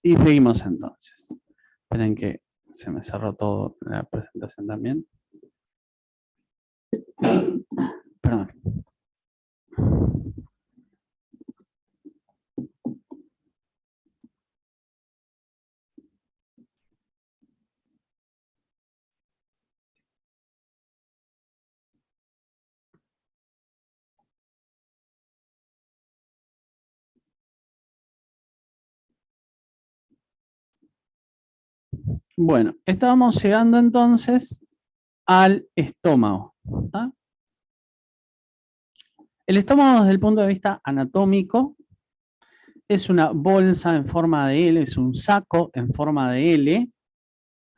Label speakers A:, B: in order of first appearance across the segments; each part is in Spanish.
A: Y seguimos entonces. Esperen que se me cerró todo la presentación también. Perdón. Bueno, estábamos llegando entonces al estómago. ¿Ah? El estómago desde el punto de vista anatómico es una bolsa en forma de L, es un saco en forma de L,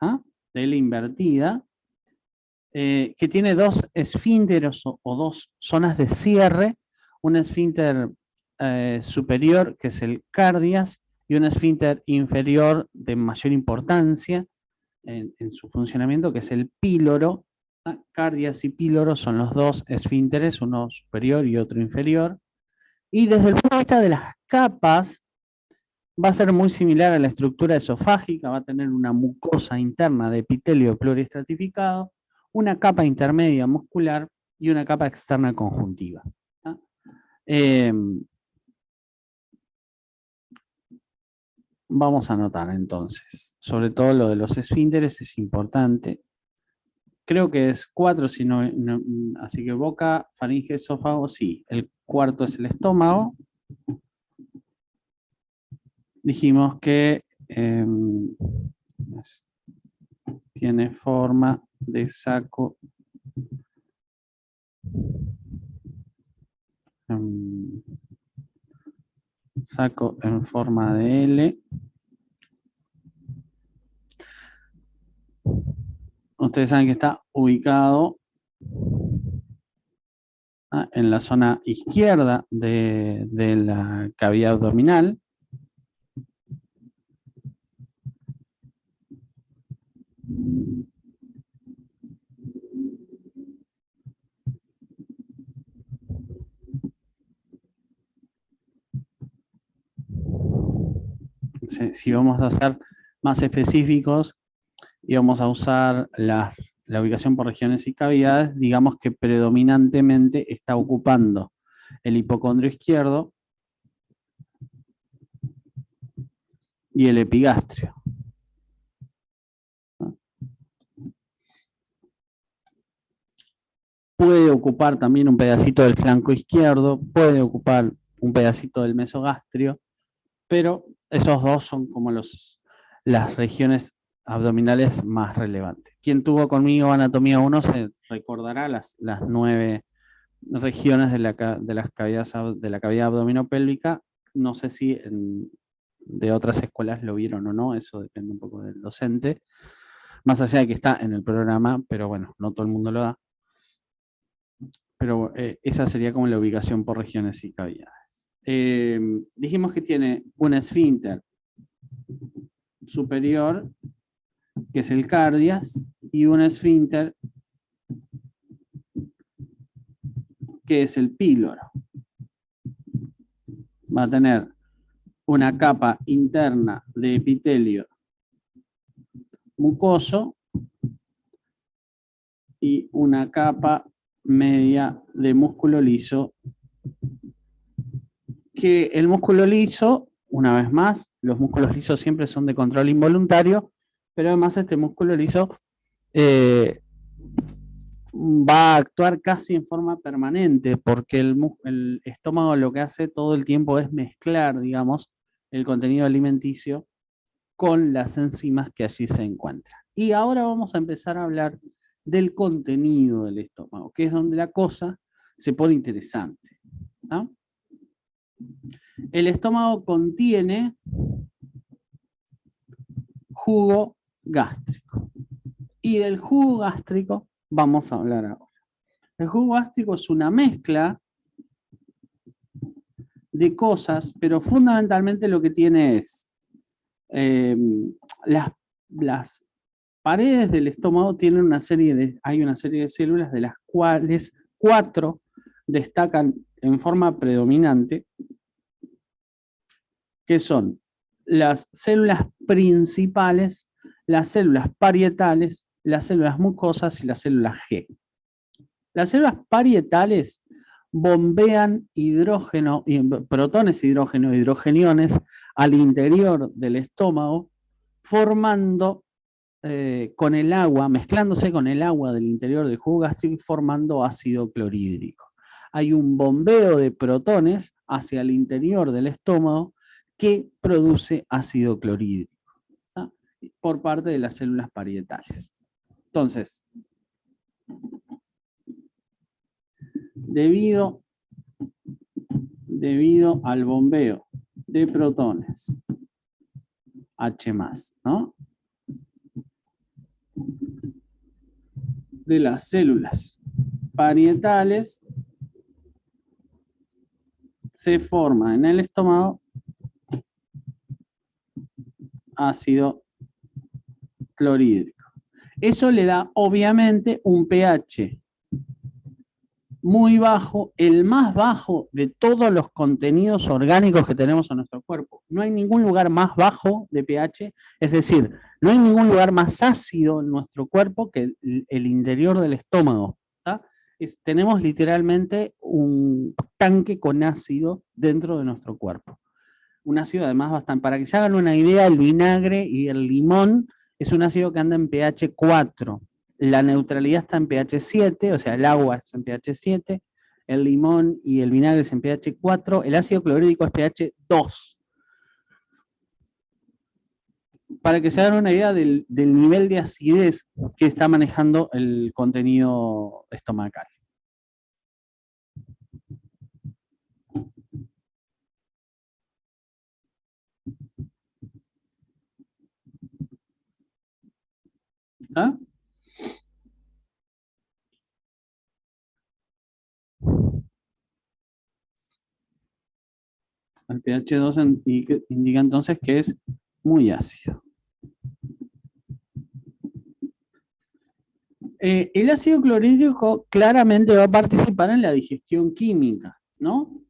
A: ¿ah? De L invertida, que tiene dos esfínteres o dos zonas de cierre, un esfínter superior que es el cardias y un esfínter inferior de mayor importancia en su funcionamiento que es el píloro. Cardias y píloro son los dos esfínteres, uno superior y otro inferior. Y desde el punto de vista de las capas, va a ser muy similar a la estructura esofágica, va a tener una mucosa interna de epitelio pluriestratificado, una capa intermedia muscular y una capa externa conjuntiva. Vamos a anotar entonces, sobre todo lo de los esfínteres es importante. Creo que es 4, si no, así que boca, faringe, esófago, sí. El cuarto es el estómago. Dijimos que tiene forma de saco saco en forma de L. Ustedes saben que está ubicado en la zona izquierda de la cavidad abdominal. Si vamos a ser más específicos y vamos a usar la ubicación por regiones y cavidades, digamos que predominantemente está ocupando el hipocondrio izquierdo y el epigastrio. Puede ocupar también un pedacito del flanco izquierdo, puede ocupar un pedacito del mesogastrio, pero esos dos son como las regiones abdominales más relevantes. Quien tuvo conmigo anatomía 1 se recordará las 9 regiones de las cavidades, de la cavidad abdominopélvica. No sé si de otras escuelas lo vieron o no, eso depende un poco del docente, más allá de que está en el programa, pero bueno, no todo el mundo lo da. Pero esa sería como la ubicación por regiones y cavidades. Dijimos que tiene un esfínter superior, que es el cardias, y un esfínter, que es el píloro. Va a tener una capa interna de epitelio mucoso y una capa media de músculo liso, que el músculo liso, una vez más, los músculos lisos siempre son de control involuntario, pero además este músculo liso va a actuar casi en forma permanente, porque el estómago lo que hace todo el tiempo es mezclar, digamos, el contenido alimenticio con las enzimas que allí se encuentran. Y ahora vamos a empezar a hablar del contenido del estómago, que es donde la cosa se pone interesante, ¿no? El estómago contiene jugo gástrico. Y del jugo gástrico vamos a hablar ahora. El jugo gástrico es una mezcla de cosas, pero fundamentalmente lo que tiene es las paredes del estómago tienen hay una serie de células de las cuales 4 destacan en forma predominante, que son las células principales, las células parietales, las células mucosas y las células G. Las células parietales bombean hidrógeno, protones, hidrógeno, hidrogeniones al interior del estómago, formando con el agua, mezclándose con el agua del interior del jugo gástrico y formando ácido clorhídrico. Hay un bombeo de protones hacia el interior del estómago que produce ácido clorhídrico, ¿tá? Por parte de las células parietales. Entonces, debido al bombeo de protones H+, ¿no?, de las células parietales, se forma en el estómago ácido clorhídrico. Eso le da obviamente un pH muy bajo, el más bajo de todos los contenidos orgánicos que tenemos en nuestro cuerpo. No hay ningún lugar más bajo de pH, es decir, no hay ningún lugar más ácido en nuestro cuerpo que el interior del estómago, ¿tá? Tenemos literalmente un tanque con ácido dentro de nuestro cuerpo. Un ácido además bastante, para que se hagan una idea, el vinagre y el limón es un ácido que anda en pH 4. La neutralidad está en pH 7, o sea, el agua es en pH 7, el limón y el vinagre es en pH 4, el ácido clorhídrico es pH 2. Para que se hagan una idea del nivel de acidez que está manejando el contenido estomacal. ¿Ah? El pH 2 indica entonces que es muy ácido. El ácido clorhídrico claramente va a participar en la digestión química, ¿no?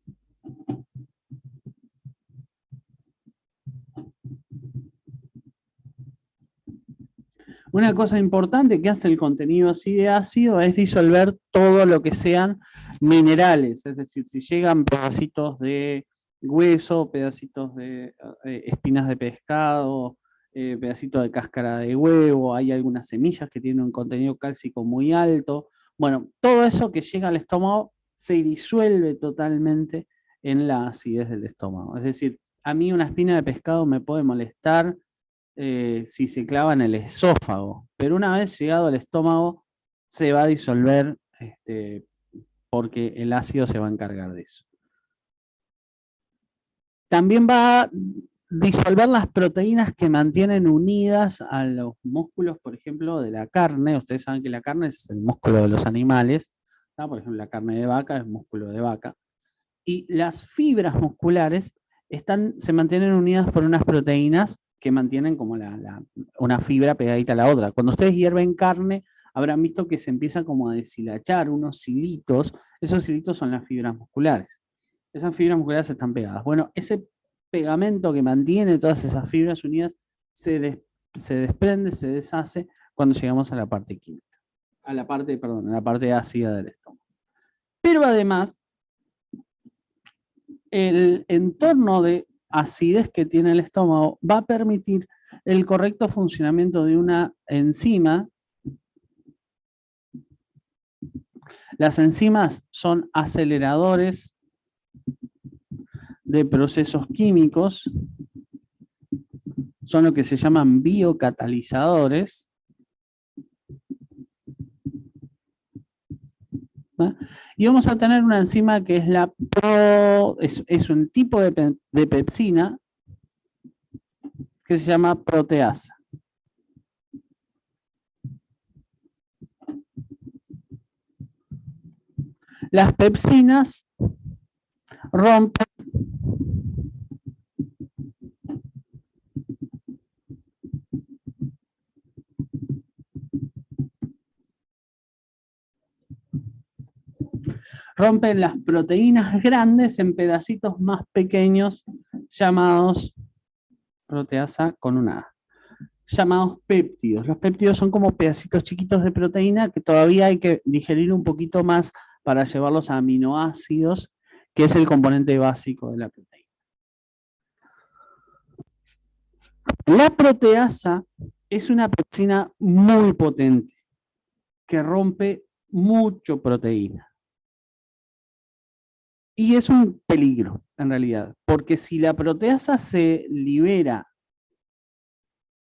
A: Una cosa importante que hace el contenido así de ácido es disolver todo lo que sean minerales, es decir, si llegan pedacitos de hueso, pedacitos de espinas de pescado, pedacitos de cáscara de huevo, hay algunas semillas que tienen un contenido cálcico muy alto. Bueno, todo eso que llega al estómago se disuelve totalmente en la acidez del estómago. Es decir, a mí una espina de pescado me puede molestar si se clava en el esófago, pero una vez llegado al estómago se va a disolver porque el ácido se va a encargar de eso. También va a disolver las proteínas que mantienen unidas a los músculos, por ejemplo, de la carne. Ustedes saben que la carne es el músculo de los animales, ¿no? Por ejemplo, la carne de vaca es músculo de vaca. Y las fibras musculares se mantienen unidas por unas proteínas que mantienen como una fibra pegadita a la otra. Cuando ustedes hierven carne, habrán visto que se empieza como a deshilachar unos hilitos. Esos hilitos son las fibras musculares. Esas fibras musculares están pegadas. Bueno, ese pegamento que mantiene todas esas fibras unidas se desprende, se deshace cuando llegamos a la parte química. A la parte ácida del estómago. Pero además, el entorno de acidez que tiene el estómago va a permitir el correcto funcionamiento de una enzima. Las enzimas son aceleradores de procesos químicos, son lo que se llaman biocatalizadores. ¿No? Y vamos a tener una enzima que es es un tipo de pepsina que se llama proteasa. Las pepsinas rompen las proteínas grandes en pedacitos más pequeños llamados proteasa con una A, llamados péptidos. Los péptidos son como pedacitos chiquitos de proteína que todavía hay que digerir un poquito más para llevarlos a aminoácidos, que es el componente básico de la proteína. La proteasa es una pepsina muy potente que rompe mucho proteína. Y es un peligro, en realidad, porque si la proteasa se libera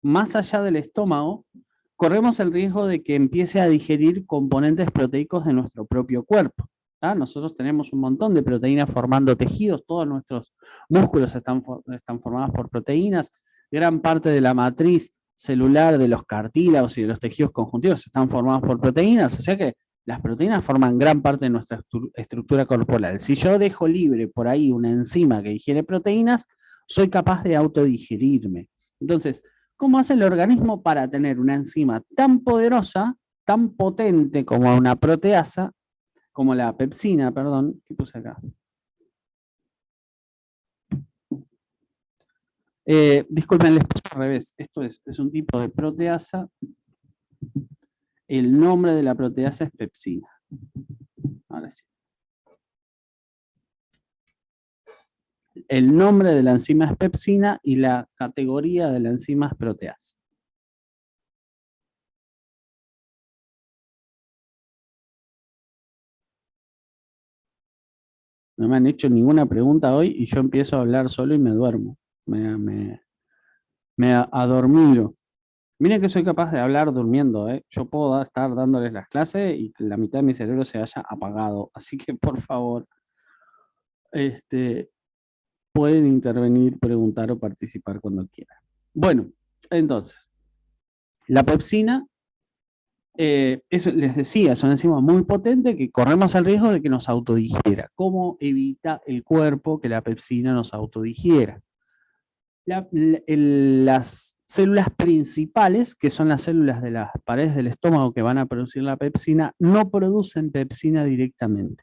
A: más allá del estómago, corremos el riesgo de que empiece a digerir componentes proteicos de nuestro propio cuerpo. ¿Ah? Nosotros tenemos un montón de proteínas formando tejidos, todos nuestros músculos están formados por proteínas, gran parte de la matriz celular de los cartílagos y de los tejidos conjuntivos están formados por proteínas, o sea que las proteínas forman gran parte de nuestra estructura corporal. Si yo dejo libre por ahí una enzima que digiere proteínas, soy capaz de autodigerirme. Entonces, ¿cómo hace el organismo para tener una enzima tan poderosa, tan potente como una proteasa, como la pepsina, perdón, ¿qué puse acá? Disculpen, les puse al revés. Esto es un tipo de proteasa. El nombre de la proteasa es pepsina. Ahora sí. El nombre de la enzima es pepsina y la categoría de la enzima es proteasa. No me han hecho ninguna pregunta hoy y yo empiezo a hablar solo y me duermo. Me adormilo. Miren que soy capaz de hablar durmiendo, ¿eh? Yo puedo estar dándoles las clases y que la mitad de mi cerebro se haya apagado. Así que, por favor, este, pueden intervenir, preguntar o participar cuando quieran. Bueno, entonces, la pepsina, eso les decía, es una enzima muy potente que corremos el riesgo de que nos autodigiera. ¿Cómo evita el cuerpo que la pepsina nos autodigiera? Las células principales, que son las células de las paredes del estómago que van a producir la pepsina, no producen pepsina directamente.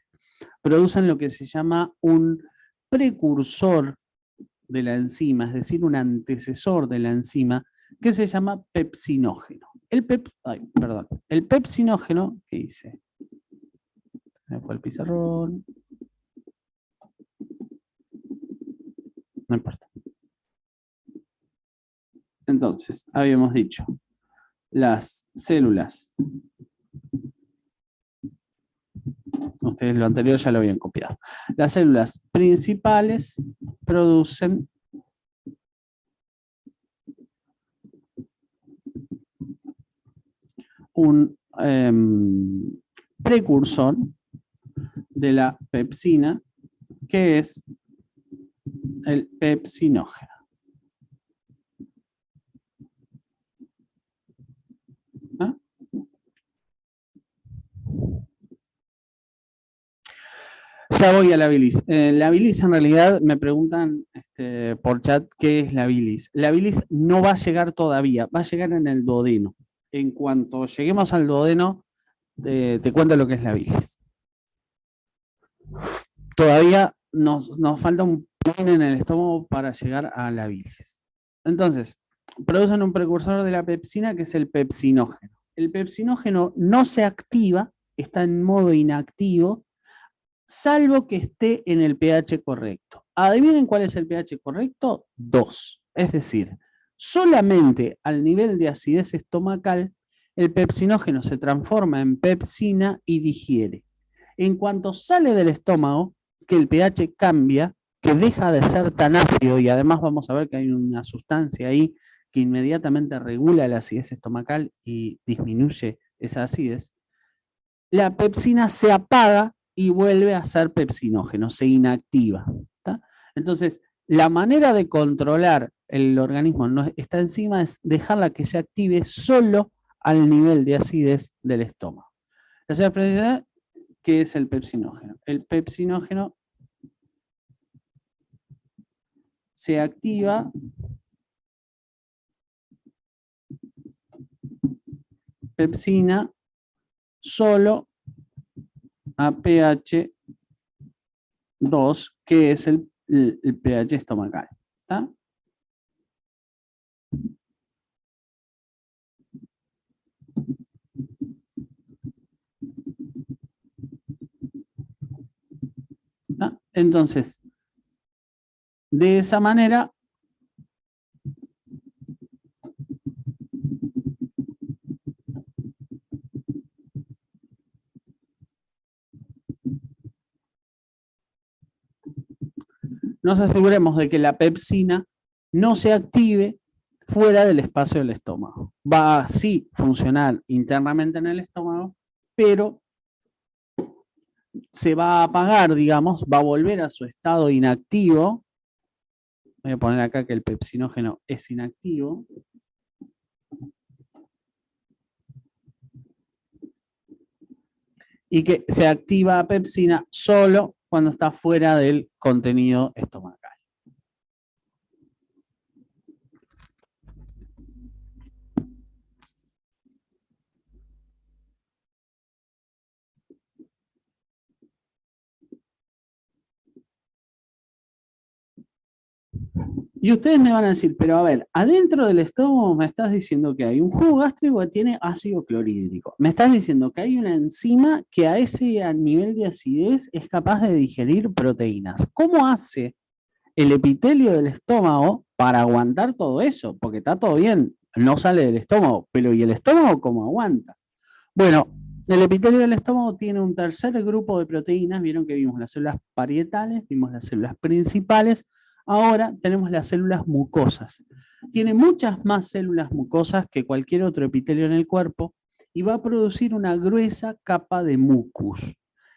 A: Producen lo que se llama un precursor de la enzima, es decir, un antecesor de la enzima, que se llama pepsinógeno. El pepsinógeno, ¿qué hice? Me fue el pizarrón. No importa. Entonces, habíamos dicho, las células, ustedes lo anterior ya lo habían copiado, las células principales producen un precursor de la pepsina, que es el pepsinógeno. ¿Ah? Ya voy a la bilis. La bilis, en realidad, me preguntan por chat qué es la bilis. La bilis no va a llegar todavía, va a llegar en el duodeno. En cuanto lleguemos al duodeno, te cuento lo que es la bilis. Todavía nos falta un pin en el estómago para llegar a la bilis. Entonces, producen un precursor de la pepsina que es el pepsinógeno. El pepsinógeno no se activa, está en modo inactivo, salvo que esté en el pH correcto. ¿Adivinen cuál es el pH correcto? 2. Es decir, solamente al nivel de acidez estomacal, el pepsinógeno se transforma en pepsina y digiere. En cuanto sale del estómago, que el pH cambia, que deja de ser tan ácido y además vamos a ver que hay una sustancia ahí que inmediatamente regula la acidez estomacal y disminuye esa acidez, la pepsina se apaga y vuelve a ser pepsinógeno, se inactiva. ¿Tá? Entonces, la manera de controlar el organismo, esta enzima, es dejarla que se active solo al nivel de acidez del estómago. La segunda pregunta, ¿qué es el pepsinógeno? El pepsinógeno se activa pepsina solo a pH 2, que es el pH estomacal. ¿Tá? Entonces, de esa manera, nos aseguremos de que la pepsina no se active fuera del espacio del estómago. Va a sí funcionar internamente en el estómago, pero se va a apagar, digamos, va a volver a su estado inactivo. Voy a poner acá que el pepsinógeno es inactivo. Y que se activa pepsina solo cuando está fuera del contenido estomacal. Y ustedes me van a decir, pero a ver, adentro del estómago me estás diciendo que hay un jugo gástrico que tiene ácido clorhídrico. Me estás diciendo que hay una enzima que a ese nivel de acidez es capaz de digerir proteínas. ¿Cómo hace el epitelio del estómago para aguantar todo eso? Porque está todo bien, no sale del estómago, pero ¿y el estómago cómo aguanta? Bueno, el epitelio del estómago tiene un tercer grupo de proteínas. Vieron que vimos las células parietales, vimos las células principales. Ahora tenemos las células mucosas. Tiene muchas más células mucosas que cualquier otro epitelio en el cuerpo y va a producir una gruesa capa de mucus.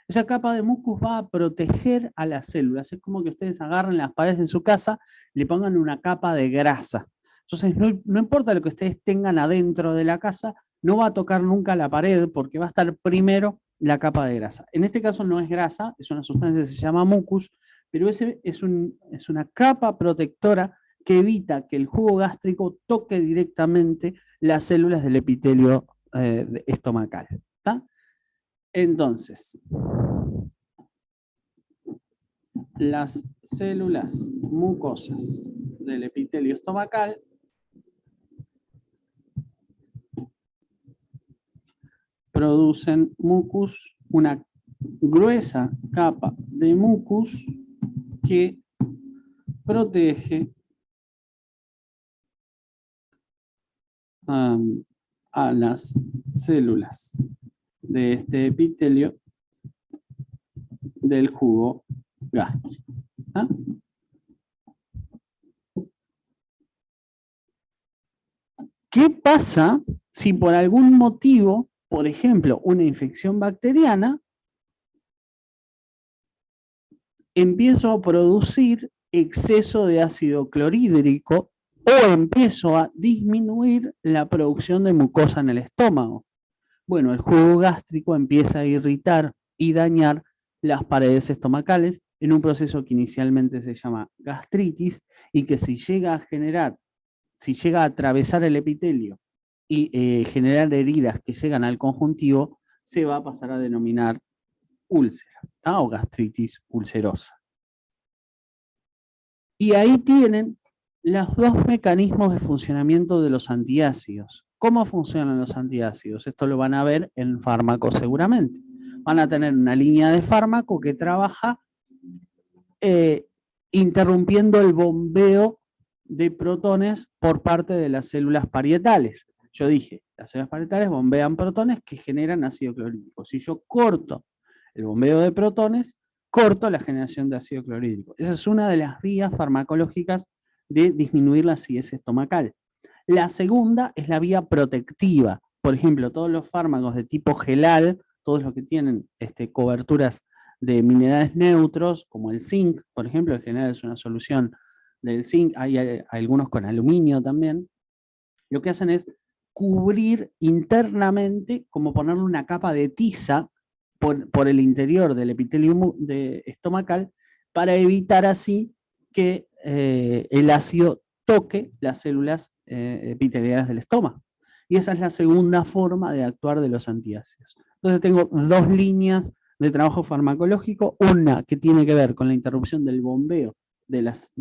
A: Esa capa de mucus va a proteger a las células. Es como que ustedes agarren las paredes de su casa y le pongan una capa de grasa. Entonces, no importa lo que ustedes tengan adentro de la casa, no va a tocar nunca la pared porque va a estar primero la capa de grasa. En este caso no es grasa, es una sustancia que se llama mucus, pero ese es una capa protectora que evita que el jugo gástrico toque directamente las células del epitelio estomacal. ¿Tá? Entonces, las células mucosas del epitelio estomacal producen mucus, una gruesa capa de mucus que protege a las células de este epitelio del jugo gástrico. ¿Ah? ¿Qué pasa si por algún motivo, por ejemplo, una infección bacteriana, empiezo a producir exceso de ácido clorhídrico o empiezo a disminuir la producción de mucosa en el estómago? Bueno, el jugo gástrico empieza a irritar y dañar las paredes estomacales en un proceso que inicialmente se llama gastritis y que si llega a atravesar el epitelio y generar heridas que llegan al conjuntivo, se va a pasar a denominar úlcera, ¿tá? O gastritis ulcerosa. Y ahí tienen los dos mecanismos de funcionamiento de los antiácidos. ¿Cómo funcionan los antiácidos? Esto lo van a ver en fármaco seguramente. Van a tener una línea de fármaco que trabaja interrumpiendo el bombeo de protones por parte de las células parietales. Yo dije, las células parietales bombean protones que generan ácido clorhídrico. Si yo corto el bombeo de protones, corto la generación de ácido clorhídrico. Esa es una de las vías farmacológicas de disminuir la acidez estomacal. La segunda es la vía protectiva. Por ejemplo, todos los fármacos de tipo gelal, todos los que tienen coberturas de minerales neutros, como el zinc, por ejemplo, el general es una solución del zinc, hay algunos con aluminio también, lo que hacen es cubrir internamente, como ponerle una capa de tiza por el interior del epitelio estomacal, para evitar así que el ácido toque las células epiteliales del estómago. Y esa es la segunda forma de actuar de los antiácidos. Entonces tengo dos líneas de trabajo farmacológico, una que tiene que ver con la interrupción del bombeo de las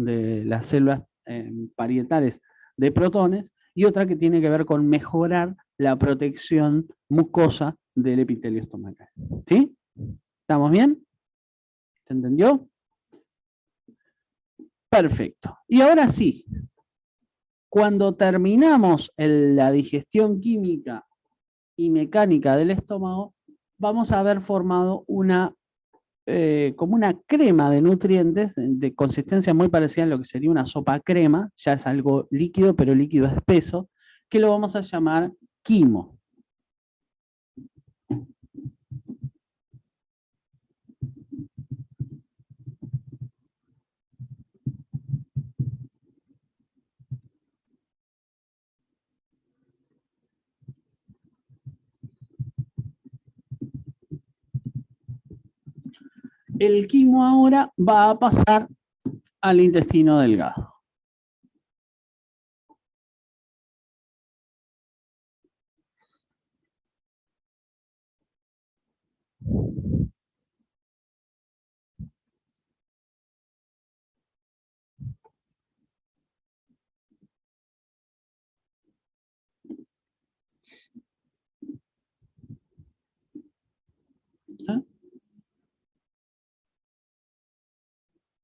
A: células parietales de protones, y otra que tiene que ver con mejorar la protección mucosa del epitelio estomacal. ¿Sí? ¿Estamos bien? ¿Se entendió? Perfecto. Y ahora sí, cuando terminamos la digestión química y mecánica del estómago, vamos a haber formado como una crema de nutrientes de consistencia muy parecida a lo que sería una sopa crema, ya es algo líquido, pero líquido espeso, que lo vamos a llamar quimo. El quimo ahora va a pasar al intestino delgado. ¿Ah?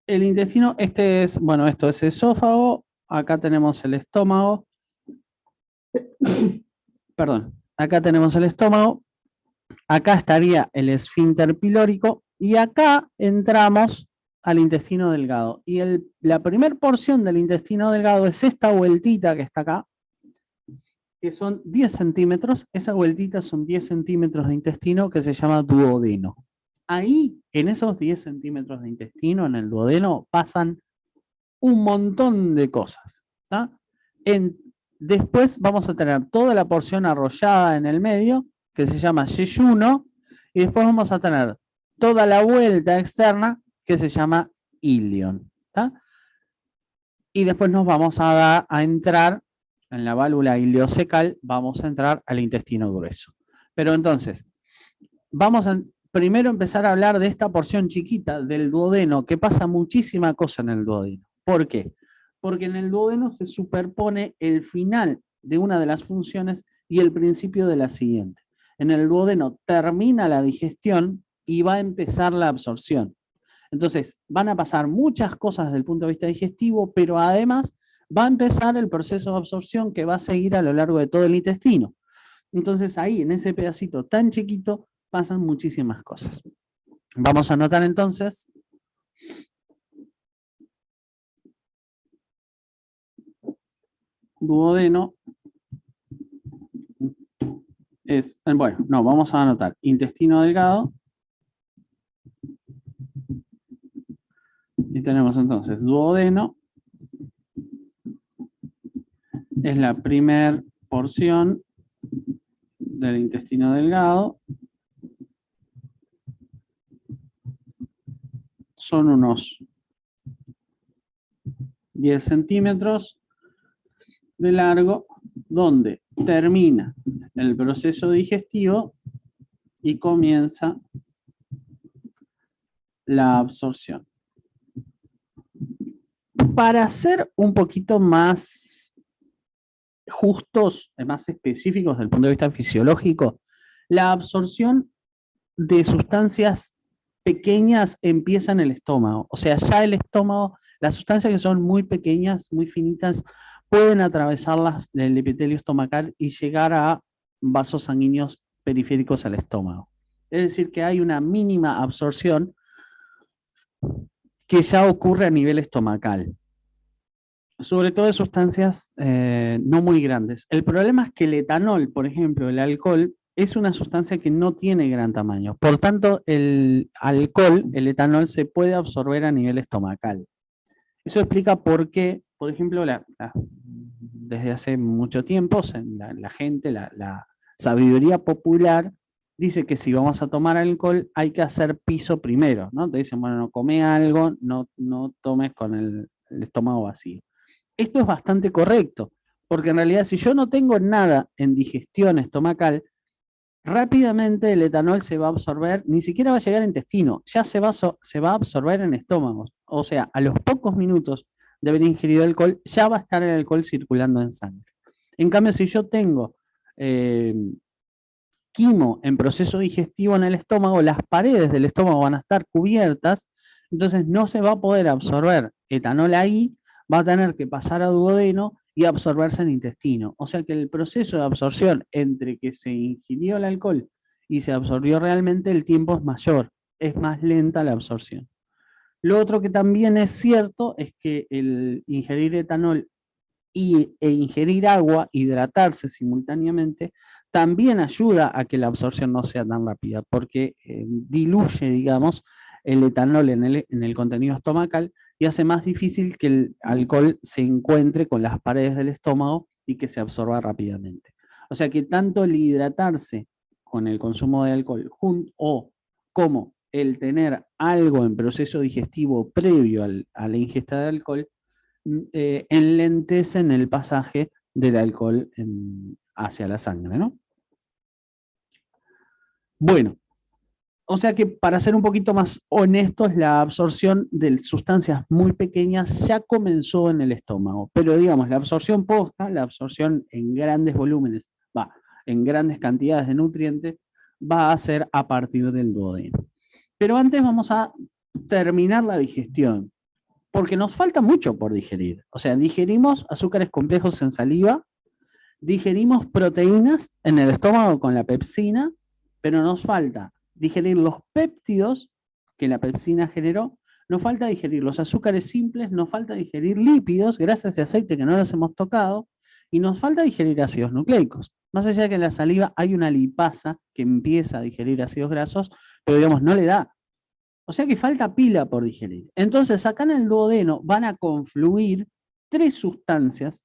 A: El intestino, bueno, esto es esófago, acá tenemos el estómago, perdón, acá tenemos el estómago, acá estaría el esfínter pilórico y acá entramos al intestino delgado. Y la primera porción del intestino delgado es esta vueltita que está acá, que son 10 centímetros. Esa vueltita son 10 centímetros de intestino que se llama duodeno. Ahí, en esos 10 centímetros de intestino, en el duodeno, pasan un montón de cosas. ¿Tá? Después vamos a tener toda la porción arrollada en el medio, que se llama yeyuno, y después vamos a tener toda la vuelta externa, que se llama ilion. ¿Tá? Y después nos vamos a entrar en la válvula ileocecal, vamos a entrar al intestino grueso. Pero entonces, vamos a primero empezar a hablar de esta porción chiquita del duodeno, que pasa muchísima cosa en el duodeno. ¿Por qué? Porque en el duodeno se superpone el final de una de las funciones y el principio de la siguiente. En el duodeno termina la digestión y va a empezar la absorción. Entonces, van a pasar muchas cosas desde el punto de vista digestivo, pero además va a empezar el proceso de absorción que va a seguir a lo largo de todo el intestino. Entonces, ahí, en ese pedacito tan chiquito, pasan muchísimas cosas. Vamos a anotar entonces duodeno es, bueno, no, vamos a anotar intestino delgado. Y tenemos entonces duodeno. Es la primera porción del intestino delgado. Son unos 10 centímetros de largo, donde termina el proceso digestivo y comienza la absorción. Para ser un poquito más justos, más específicos desde el punto de vista fisiológico, la absorción de sustancias pequeñas empieza en el estómago. O sea, ya el estómago, las sustancias que son muy pequeñas, muy finitas, pueden atravesar el epitelio estomacal y llegar a vasos sanguíneos periféricos al estómago. Es decir, que hay una mínima absorción que ya ocurre a nivel estomacal, sobre todo de sustancias no muy grandes. El problema es que el etanol, por ejemplo, el alcohol, es una sustancia que no tiene gran tamaño. Por tanto, el alcohol, el etanol, se puede absorber a nivel estomacal. Eso explica por qué, por ejemplo, desde hace mucho tiempo, la gente, la sabiduría popular, dice que si vamos a tomar alcohol hay que hacer piso primero, ¿no? Te dicen, bueno, no come algo, no tomes con el estómago vacío. Esto es bastante correcto, porque en realidad si yo no tengo nada en digestión estomacal, rápidamente el etanol se va a absorber, ni siquiera va a llegar al intestino, ya se va a absorber en estómagos. O sea, a los pocos minutos de haber ingerido alcohol, ya va a estar el alcohol circulando en sangre. En cambio, si yo tengo quimo en proceso digestivo en el estómago, las paredes del estómago van a estar cubiertas, entonces no se va a poder absorber etanol ahí, va a tener que pasar a duodeno y absorberse en intestino. O sea que el proceso de absorción entre que se ingirió el alcohol y se absorbió realmente, el tiempo es mayor, es más lenta la absorción. Lo otro que también es cierto es que el ingerir etanol e ingerir agua, hidratarse simultáneamente, también ayuda a que la absorción no sea tan rápida, porque diluye, digamos, el etanol en el contenido estomacal y hace más difícil que el alcohol se encuentre con las paredes del estómago y que se absorba rápidamente. O sea que tanto el hidratarse con el consumo de alcohol o como el tener algo en proceso digestivo previo a la ingesta de alcohol enlentecen el pasaje del alcohol hacia la sangre, ¿no? Bueno, o sea que para ser un poquito más honestos, la absorción de sustancias muy pequeñas ya comenzó en el estómago, pero digamos, la absorción posta, la absorción en grandes volúmenes, en grandes cantidades de nutrientes, va a ser a partir del duodeno. Pero antes vamos a terminar la digestión, porque nos falta mucho por digerir. O sea, digerimos azúcares complejos en saliva, digerimos proteínas en el estómago con la pepsina, pero nos falta digerir los péptidos que la pepsina generó, nos falta digerir los azúcares simples, nos falta digerir lípidos, grasas y aceite que no los hemos tocado, y nos falta digerir ácidos nucleicos. Más allá de que en la saliva hay una lipasa que empieza a digerir ácidos grasos, pero digamos, no le da. O sea que falta pila por digerir. Entonces, acá en el duodeno van a confluir tres sustancias,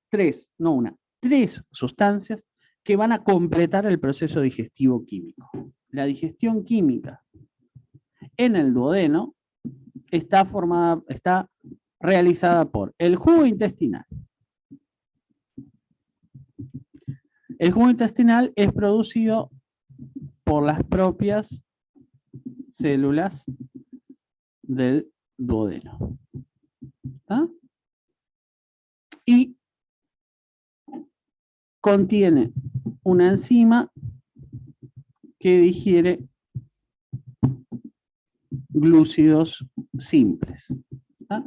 A: no una, tres sustancias que van a completar el proceso digestivo químico. La digestión química en el duodeno está realizada por el jugo intestinal. El jugo intestinal es producido por las propias células del duodeno. ¿Está? Y contiene una enzima que digiere glúcidos simples. ¿Está?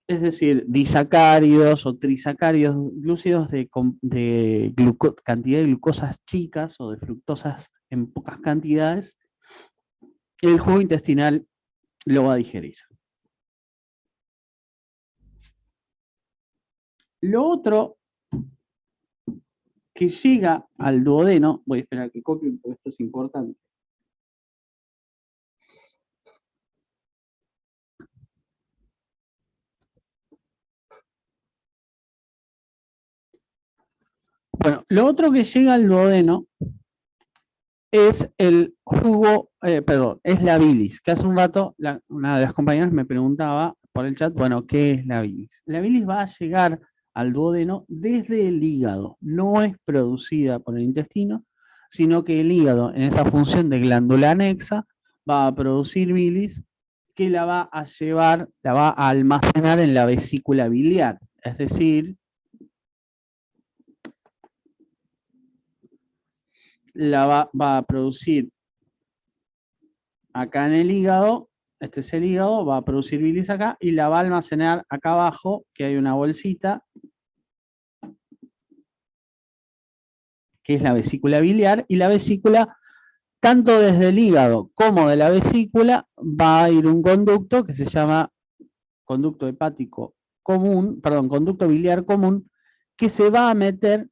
A: Es decir, disacáridos o trisacáridos, glúcidos de cantidad de glucosas chicas o de fructosas en pocas cantidades, el jugo intestinal lo va a digerir. Lo otro que llega al duodeno, voy a esperar que copien porque esto es importante. Bueno, lo otro que llega al duodeno es el jugo, es la bilis, que hace un rato una de las compañeras me preguntaba por el chat, bueno, ¿qué es la bilis? La bilis va a llegar al duodeno desde el hígado, no es producida por el intestino, sino que el hígado, en esa función de glándula anexa, va a producir bilis que la va a llevar, la va a almacenar en la vesícula biliar, es decir, va a producir acá en el hígado, este es el hígado, va a producir bilis acá y la va a almacenar acá abajo, que hay una bolsita, que es la vesícula biliar, y la vesícula, tanto desde el hígado como de la vesícula, va a ir un conducto que se llama conducto hepático común, perdón, conducto biliar común, que se va a meter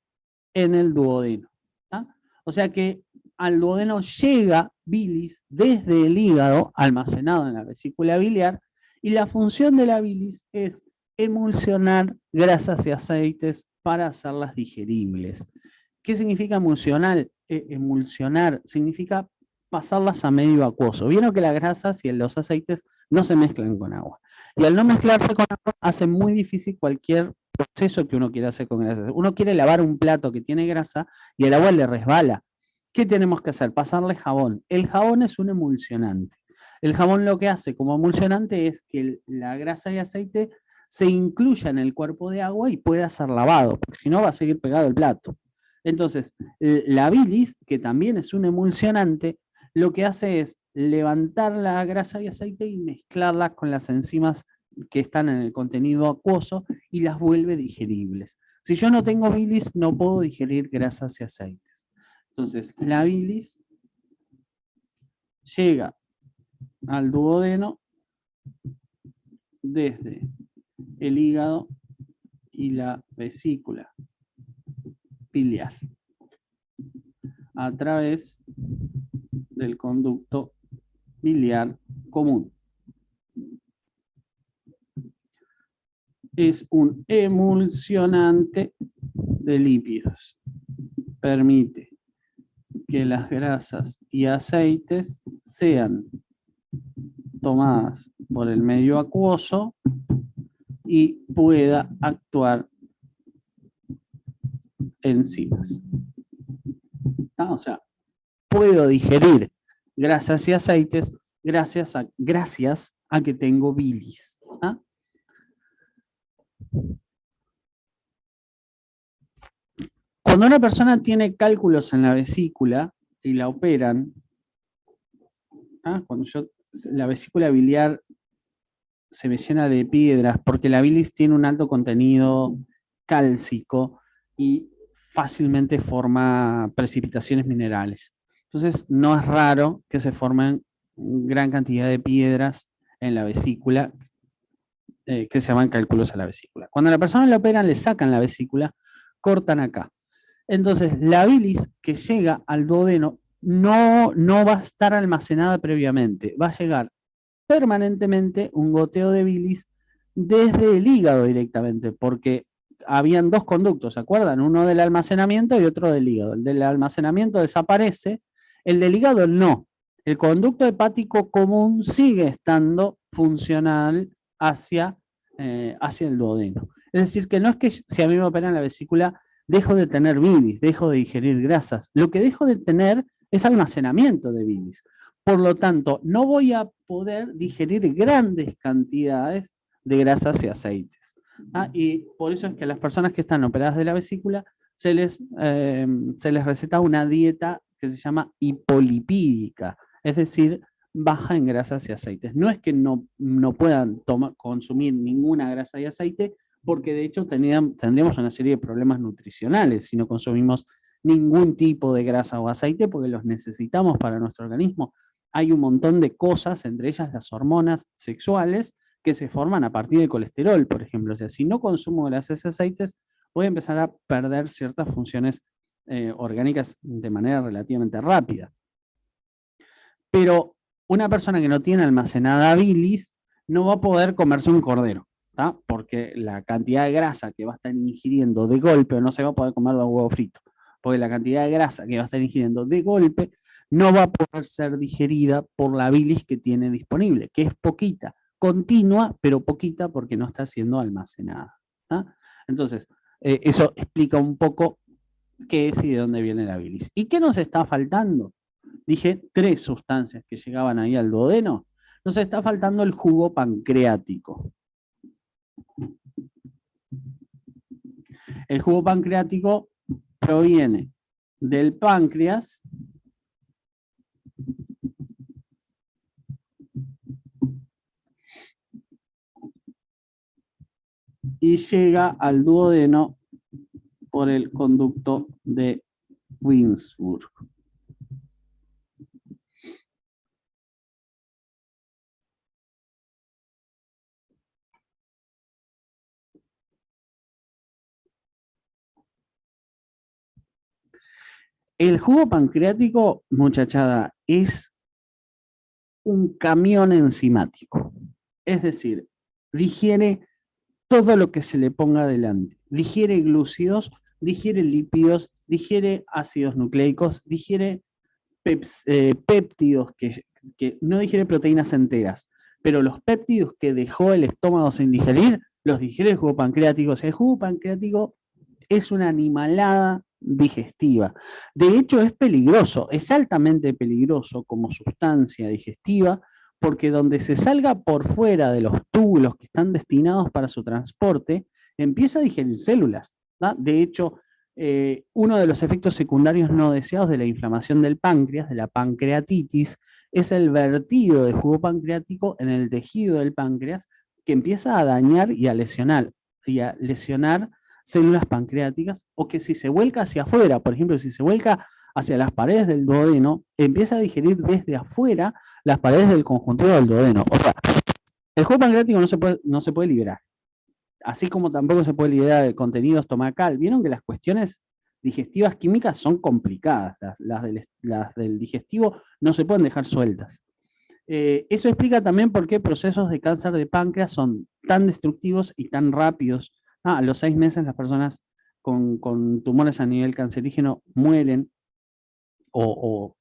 A: en el duodeno. ¿tá? O sea que al duodeno llega bilis desde el hígado almacenado en la vesícula biliar y la función de la bilis es emulsionar grasas y aceites para hacerlas digeribles. ¿Qué significa emulsionar? Emulsionar significa pasarlas a medio acuoso. Vieron que las grasas y los aceites no se mezclan con agua. Y al no mezclarse con agua hace muy difícil cualquier proceso que uno quiera hacer con grasa. Uno quiere lavar un plato que tiene grasa y el agua le resbala. ¿Qué tenemos que hacer? Pasarle jabón. El jabón es un emulsionante. El jabón lo que hace como emulsionante es que la grasa y aceite se incluya en el cuerpo de agua y pueda ser lavado, porque si no va a seguir pegado el plato. Entonces, la bilis, que también es un emulsionante, lo que hace es levantar la grasa y aceite y mezclarla con las enzimas que están en el contenido acuoso y las vuelve digeribles. Si yo no tengo bilis, no puedo digerir grasas y aceites. Entonces, la bilis llega al duodeno desde el hígado y la vesícula biliar a través del conducto biliar común. Es un emulsionante de lípidos. Permite que las grasas y aceites sean tomadas por el medio acuoso y pueda actuar enzimas. O sea, puedo digerir grasas y aceites gracias a que tengo bilis. ¿Ah? Cuando una persona tiene cálculos en la vesícula y la operan, cuando la vesícula biliar se me llena de piedras porque la bilis tiene un alto contenido cálcico y fácilmente forma precipitaciones minerales. Entonces, no es raro que se formen gran cantidad de piedras en la vesícula que se llaman cálculos a la vesícula. Cuando a la persona la operan, le sacan la vesícula, cortan acá. Entonces, la bilis que llega al duodeno no va a estar almacenada previamente, va a llegar permanentemente un goteo de bilis desde el hígado directamente, porque habían dos conductos, ¿se acuerdan? Uno del almacenamiento y otro del hígado. El del almacenamiento desaparece, el del hígado no. El conducto hepático común sigue estando funcional hacia el duodeno. Es decir, que no es que si a mí me operan la vesícula, dejo de tener bilis, dejo de digerir grasas. Lo que dejo de tener es almacenamiento de bilis. Por lo tanto, no voy a poder digerir grandes cantidades de grasas y aceites. Y por eso es que a las personas que están operadas de la vesícula se les receta una dieta que se llama hipolipídica, es decir, baja en grasas y aceites. No es que no puedan consumir ninguna grasa y aceite, porque de hecho tendríamos una serie de problemas nutricionales si no consumimos ningún tipo de grasa o aceite, porque los necesitamos para nuestro organismo. Hay un montón de cosas, entre ellas las hormonas sexuales, que se forman a partir del colesterol, por ejemplo. O sea, si no consumo grasas y aceites, voy a empezar a perder ciertas funciones orgánicas de manera relativamente rápida. Pero una persona que no tiene almacenada bilis no va a poder comerse un cordero, ¿tá? Porque la cantidad de grasa que va a estar ingiriendo de golpe no se va a poder comer los huevos fritos, porque la cantidad de grasa que va a estar ingiriendo de golpe no va a poder ser digerida por la bilis que tiene disponible, que es poquita, continua, pero poquita porque no está siendo almacenada. ¿Tá? Entonces, eso explica un poco qué es y de dónde viene la bilis. ¿Y qué nos está faltando? Dije 3 sustancias que llegaban ahí al duodeno. Nos está faltando el jugo pancreático. El jugo pancreático proviene del páncreas y llega al duodeno por el conducto de Winsburg. El jugo pancreático, muchachada, es un camión enzimático. Es decir, digiere todo lo que se le ponga adelante. Digiere glúcidos, digiere lípidos, digiere ácidos nucleicos, digiere péptidos, que no digiere proteínas enteras, pero los péptidos que dejó el estómago sin digerir, los digiere el jugo pancreático. O sea, el jugo pancreático es una animalada digestiva. De hecho, es peligroso, es altamente peligroso como sustancia digestiva, porque donde se salga por fuera de los túbulos que están destinados para su transporte, empieza a digerir células. ¿no? De hecho, uno de los efectos secundarios no deseados de la inflamación del páncreas, de la pancreatitis, es el vertido de jugo pancreático en el tejido del páncreas que empieza a dañar y a lesionar células pancreáticas, o que si se vuelca hacia afuera, por ejemplo, si se vuelca hacia las paredes del duodeno, empieza a digerir desde afuera las paredes del conjuntivo del duodeno. O sea, el jugo pancreático no se puede liberar, así como tampoco se puede liberar el contenido estomacal. Vieron que las cuestiones digestivas químicas son complicadas, las del digestivo no se pueden dejar sueltas. Eso explica también por qué procesos de cáncer de páncreas son tan destructivos y tan rápidos. A los 6 meses las personas con tumores a nivel cancerígeno mueren, o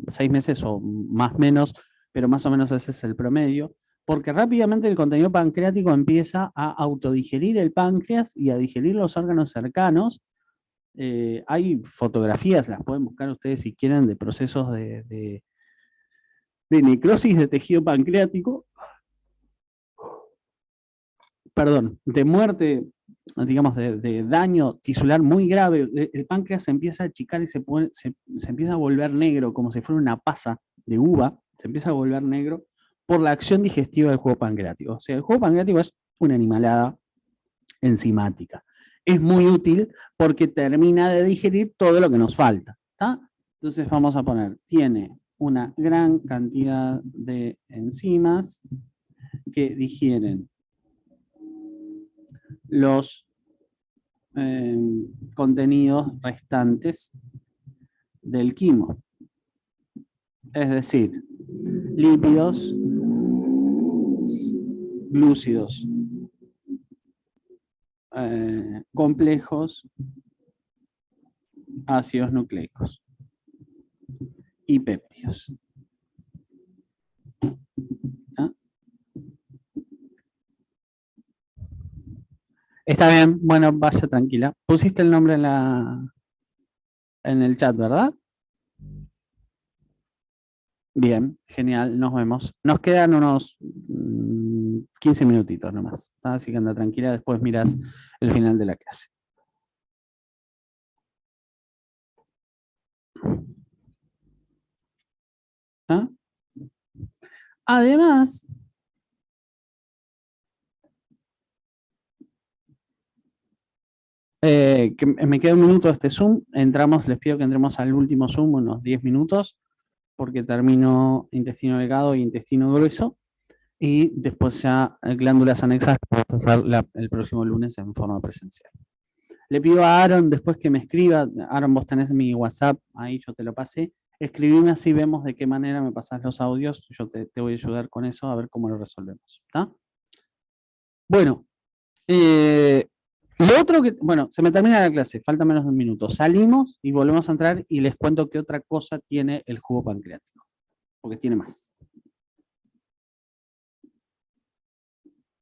A: 6 meses o más o menos, pero más o menos ese es el promedio, porque rápidamente el contenido pancreático empieza a autodigerir el páncreas y a digerir los órganos cercanos. Hay fotografías, las pueden buscar ustedes si quieren, de procesos de necrosis de tejido pancreático, perdón, de muerte, digamos, de daño tisular muy grave. El páncreas se empieza a achicar y se empieza a volver negro, como si fuera una pasa de uva, se empieza a volver negro por la acción digestiva del jugo pancreático. O sea, el jugo pancreático es una animalada enzimática. Es muy útil porque termina de digerir todo lo que nos falta. ¿Tá? Entonces vamos a poner, tiene una gran cantidad de enzimas que digieren los contenidos restantes del quimo. Es decir, lípidos, glúcidos, complejos, ácidos nucleicos y péptidos. ¿Ah? Está bien, bueno, vaya tranquila. Pusiste el nombre en el chat, ¿verdad? Bien, genial, nos vemos. Nos quedan unos 15 minutitos nomás, así que anda tranquila, después miras el final de la clase. ¿Ah? Además, que me queda un minuto de este Zoom, les pido que entremos al último Zoom, unos 10 minutos, porque termino intestino delgado e intestino grueso, y después ya glándulas anexas el próximo lunes en forma presencial. Le pido a Aaron después que me escriba. Aaron, vos tenés mi WhatsApp, ahí yo te lo pasé. Escribime, así vemos de qué manera me pasás los audios. Yo te voy a ayudar con eso, a ver cómo lo resolvemos. ¿Está? Bueno, lo otro que, bueno, se me termina la clase, falta menos de un minuto. Salimos y volvemos a entrar y les cuento qué otra cosa tiene el jugo pancreático, porque tiene más.